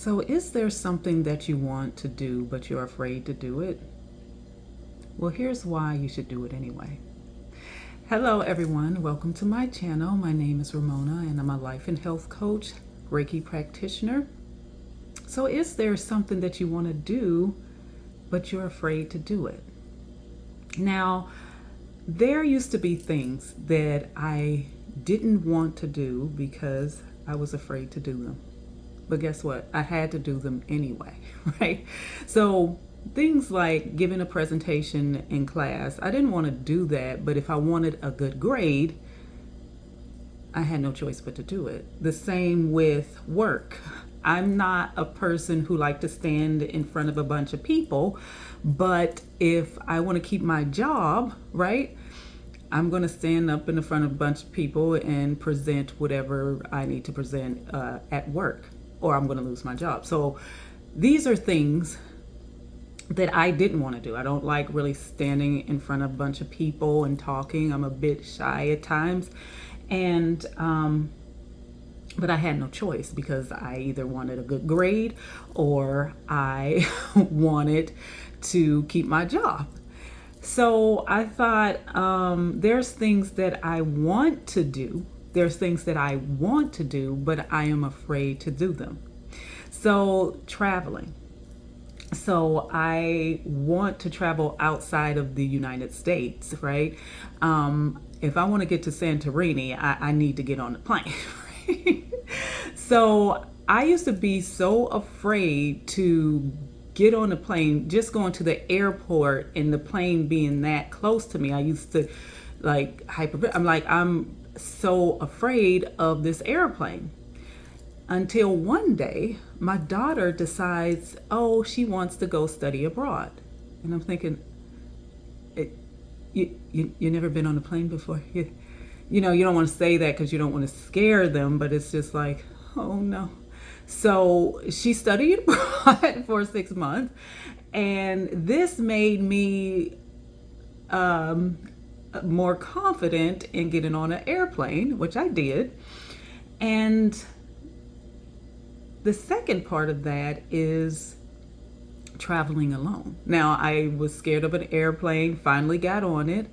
So, is there something that you want to do but you're afraid to do it? Well, here's why you should do it anyway. Hello, everyone. Welcome to my channel. My name is Ramona, and I'm a life and health coach, Reiki practitioner. So, is there something that you want to do but you're afraid to do it? Now, there used to be things that I didn't want to do because I was afraid to do them. But guess what? I had to do them anyway, right? So things like giving a presentation in class, I didn't want to do that, but if I wanted a good grade, I had no choice but to do it. The same with work. I'm not a person who like to stand in front of a bunch of people, but if I want to keep my job, right, I'm going to stand up in the front of a bunch of people and present whatever I need to present at work, or I'm going to lose my job. So these are things that I didn't want to do. I don't like really standing in front of a bunch of people and talking. I'm a bit shy at times. And, but I had no choice because I either wanted a good grade or I wanted to keep my job. So I thought, there's things that I want to do. There's things that I want to do, but I am afraid to do them. So traveling. So I want to travel outside of the United States, right? If I want to get to Santorini, I need to get on the plane. Right? So I used to be so afraid to get on the plane, just going to the airport and the plane being that close to me. I used to I'm so afraid of this airplane. Until one day, my daughter decides, oh, she wants to go study abroad. And I'm thinking, you never been on a plane before? You know, you don't want to say that because you don't want to scare them, but it's just like, oh no. So she studied abroad for 6 months, and this made me more confident in getting on an airplane, which I did. And the second part of that is traveling alone. Now, I was scared of an airplane, finally got on it,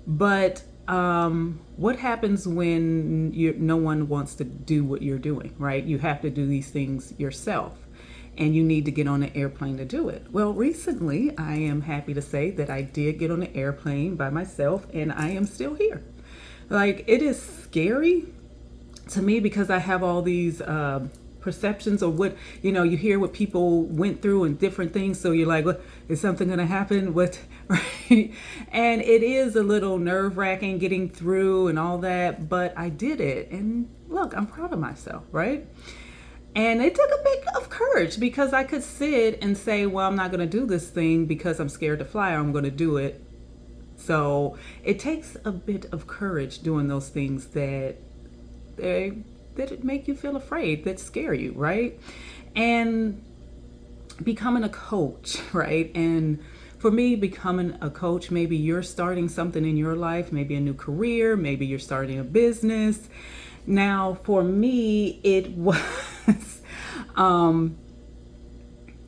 but what happens when no one wants to do what you're doing, right? You have to do these things yourself, and you need to get on an airplane to do it. Well, recently, I am happy to say that I did get on an airplane by myself, and I am still here. Like, it is scary to me because I have all these perceptions of what, you hear what people went through and different things. So you're like, what, is something going to happen? What, right? And it is a little nerve wracking getting through and all that, but I did it. And look, I'm proud of myself, right? And it took a bit of courage because I could sit and say, well, I'm not going to do this thing because I'm scared to fly, or I'm going to do it. So it takes a bit of courage doing those things that make you feel afraid, that scare you, right? And becoming a coach, right? And for me, becoming a coach, maybe you're starting something in your life, maybe a new career, maybe you're starting a business. Now, for me, it was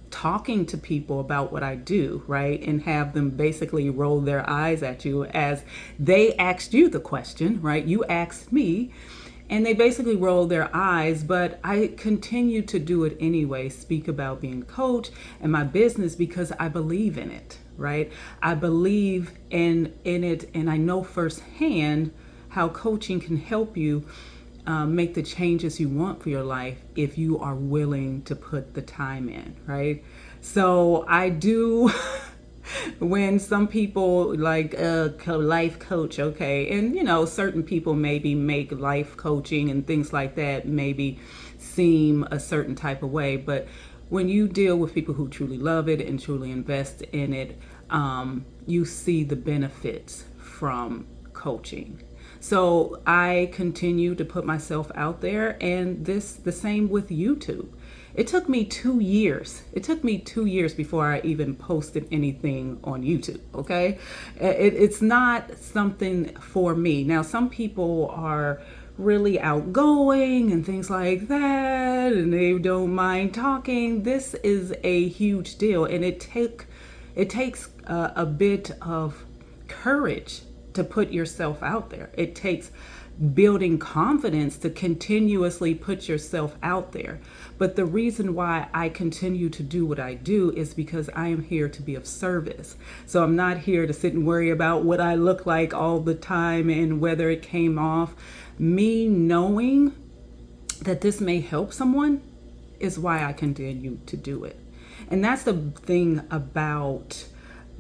talking to people about what I do, right? And have them basically roll their eyes at you as they asked you the question, right? You asked me, and they basically rolled their eyes, but I continue to do it anyway, speak about being a coach and my business because I believe in it, right? I believe in it, and I know firsthand how coaching can help you make the changes you want for your life if you are willing to put the time in, right? So I do when some people like a life coach, okay, and certain people maybe make life coaching and things like that maybe seem a certain type of way, but when you deal with people who truly love it and truly invest in it, you see the benefits from coaching. So I continue to put myself out there, and the same with YouTube. It took me 2 years. It took me 2 years before I even posted anything on YouTube, okay? It's not something for me. Now, some people are really outgoing and things like that, and they don't mind talking. This is a huge deal, and it takes a bit of courage to put yourself out there. It takes building confidence to continuously put yourself out there. But the reason why I continue to do what I do is because I am here to be of service. So I'm not here to sit and worry about what I look like all the time and whether it came off. Me knowing that this may help someone is why I continue to do it. And that's the thing about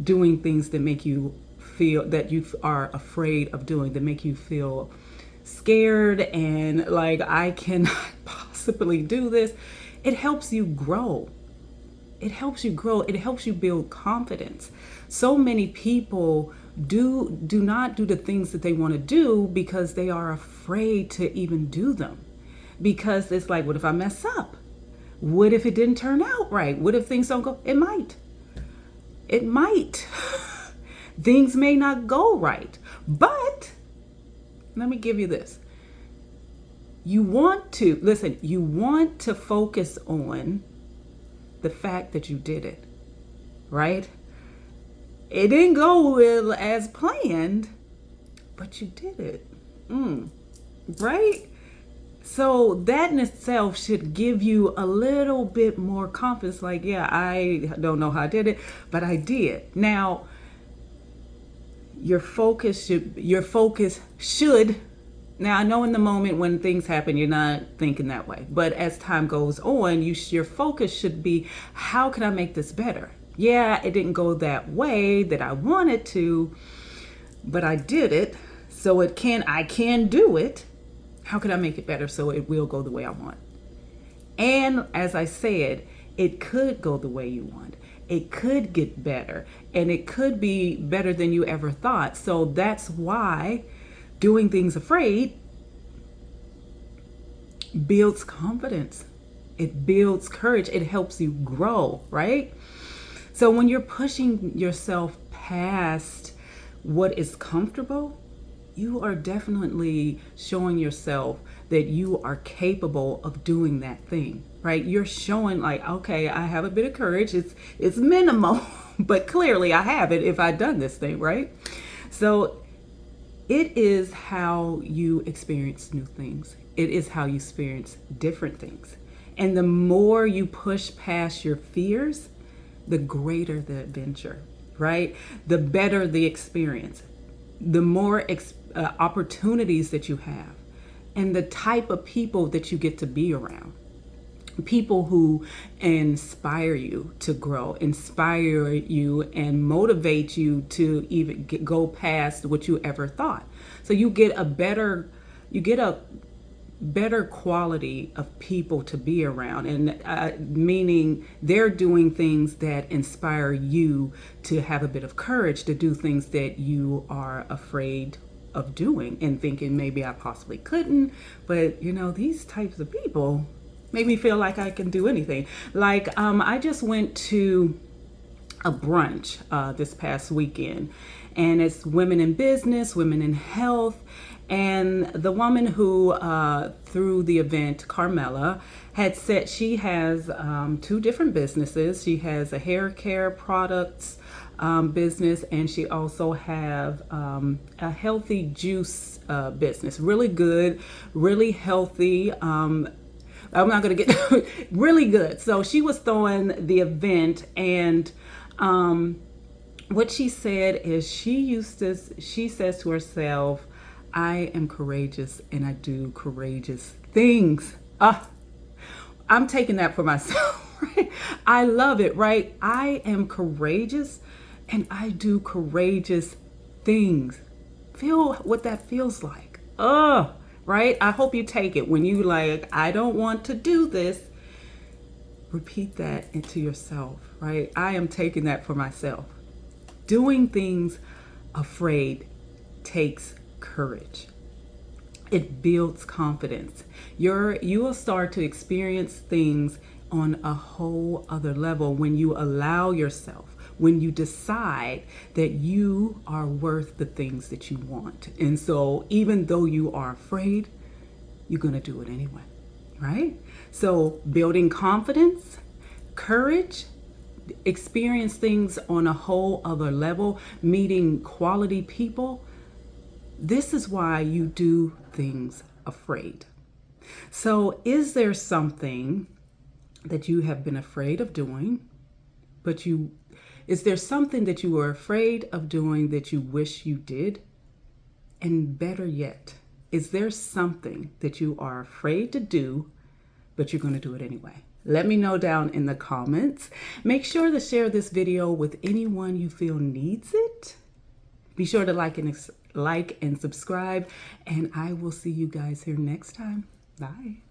doing things that make you feel that you are afraid of doing, that make you feel scared and like I cannot possibly do this. It helps you grow. It helps you grow. It helps you build confidence. So many people do not do the things that they want to do because they are afraid to even do them. Because it's like, what if I mess up? What if it didn't turn out right? What if things don't go? It might. It might. Things may not go right. But let me give you this. You want to focus on the fact that you did it, right? It didn't go well as planned, but you did it, right? So that in itself should give you a little bit more confidence. Like, yeah, I don't know how I did it, but I did. Now, your focus should. Now, I know in the moment when things happen, you're not thinking that way. But as time goes on, your focus should be, how can I make this better? Yeah, it didn't go that way that I wanted to, but I did it. So I can do it. How can I make it better so it will go the way I want? And as I said, it could go the way you want. It could get better, and it could be better than you ever thought. So that's why doing things afraid builds confidence. It builds courage. It helps you grow, right? So when you're pushing yourself past what is comfortable, you are definitely showing yourself that you are capable of doing that thing, right? You're showing like, okay, I have a bit of courage. It's minimal, but clearly I have it if I've done this thing, right? So it is how you experience new things. It is how you experience different things. And the more you push past your fears, the greater the adventure, right? The better the experience, the more opportunities that you have, and the type of people that you get to be around. People who inspire you to grow, inspire you and motivate you to even go past what you ever thought. So you get a better quality of people to be around, and meaning they're doing things that inspire you to have a bit of courage to do things that you are afraid of doing and thinking maybe I possibly couldn't. But these types of people make me feel like I can do anything. Like I just went to a brunch this past weekend, and it's women in business, women in health. And the woman who through the event, Carmela, had said she has 2 different businesses. She has a hair care products business, and she also have a healthy juice business. Really good, really healthy. I'm not going to get really good. So she was throwing the event, and what she said is she says to herself, I am courageous and I do courageous things. I'm taking that for myself, right? I love it, right? I am courageous and I do courageous things. Feel what that feels like. Right? I hope you take it. When you like, I don't want to do this, repeat that into yourself, right? I am taking that for myself. Doing things afraid takes courage. It builds confidence. You will start to experience things on a whole other level when you allow yourself, when you decide that you are worth the things that you want. And so even though you are afraid, you're going to do it anyway, right? So building confidence, courage, experience things on a whole other level, meeting quality people. This is why you do things afraid. So is there something that you have been afraid of doing, is there something that you were afraid of doing that you wish you did? And better yet, is there something that you are afraid to do, but you're going to do it anyway? Let me know down in the comments. Make sure to share this video with anyone you feel needs it. Be sure to like and subscribe, and I will see you guys here next time. Bye.